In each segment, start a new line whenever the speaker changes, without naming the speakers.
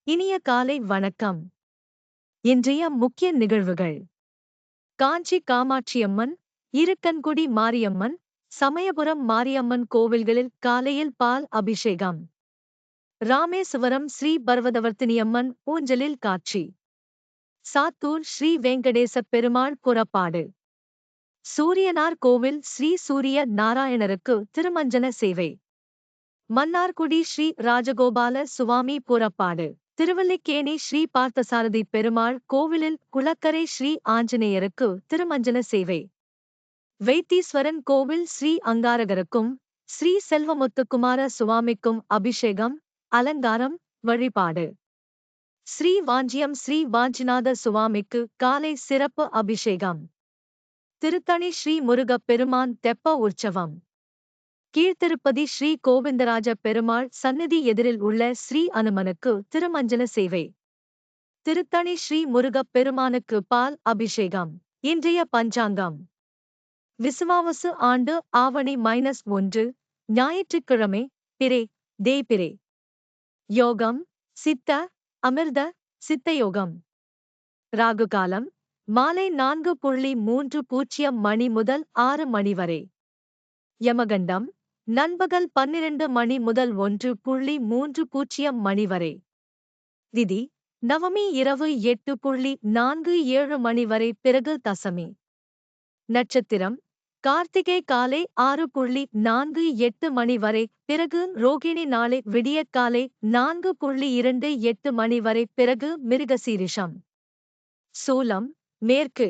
இனிய காலை வணக்கம். இன்றைய முக்கிய நிகழ்வுகள்: காஞ்சி காமாட்சியம்மன், இருக்கன்குடி மாரியம்மன், சமயபுரம் மாரியம்மன் கோவில்களில் காலையில் பால் அபிஷேகம். ராமேசுவரம் ஸ்ரீ பர்வதவர்த்தினியம்மன் ஊஞ்சலில் காட்சி. சாத்தூர் ஸ்ரீ வெங்கடேசப் பெருமாள் புறப்பாடு. சூரியனார் கோவில் ஸ்ரீ சூரிய நாராயணருக்கு திருமஞ்சன சேவை. மன்னார்குடி ஸ்ரீ ராஜகோபால சுவாமி புறப்பாடு. திருவல்லிக்கேணி ஸ்ரீ பார்த்தசாரதி பெருமாள் கோவிலில் குளக்கரை ஸ்ரீ ஆஞ்சநேயருக்கு திருமஞ்சன சேவை. வைத்தீஸ்வரன் கோவில் ஸ்ரீ அங்காரகருக்கும் ஸ்ரீ செல்வமுத்துக்குமார சுவாமிக்கும் அபிஷேகம், அலங்காரம், வழிபாடு. ஸ்ரீ வாஞ்சியம் ஸ்ரீ வாஞ்சிநாத சுவாமிக்கு காலை சிறப்பு அபிஷேகம். திருத்தணி ஸ்ரீ முருகப் பெருமான் தெப்ப உற்சவம். கீழ்த்திருப்பதி ஸ்ரீ கோவிந்தராஜ பெருமாள் சந்நிதி எதிரில் உள்ள ஸ்ரீ அனுமனுக்கு திருமஞ்சன சேவை. திருத்தணி ஸ்ரீ முருகப் பெருமானுக்கு பால் அபிஷேகம். இன்றைய பஞ்சாங்கம்: விசுவாவசு ஆண்டு ஆவணி -1, ஞாயிற்றுக்கிழமை, பிறை, தேய்பிறை. யோகம்: சித்த, அமிர்த, சித்தயோகம். ராகுகாலம்: மாலை 4:30 மணி முதல் 6 மணி வரை. யமகண்டம்: நண்பகல் 12 மணி முதல் 1:30 மணி வரை. திதி: நவமி இரவு 8:47 மணி வரை, பிறகு தசமி. நட்சத்திரம்: கார்த்திகை காலை 6:48 மணி வரை, பிறகு ரோகிணி. நாளை விடியற்காலை 4:28 மணி வரை, பிறகு மிருகசீரிஷம். சூலம்: மேற்கு.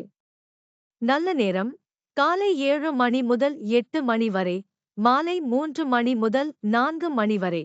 நல்ல நேரம்: காலை 7 மணி முதல் 8 மணி வரை, மாலை 3 மணி முதல் 4 மணி வரை.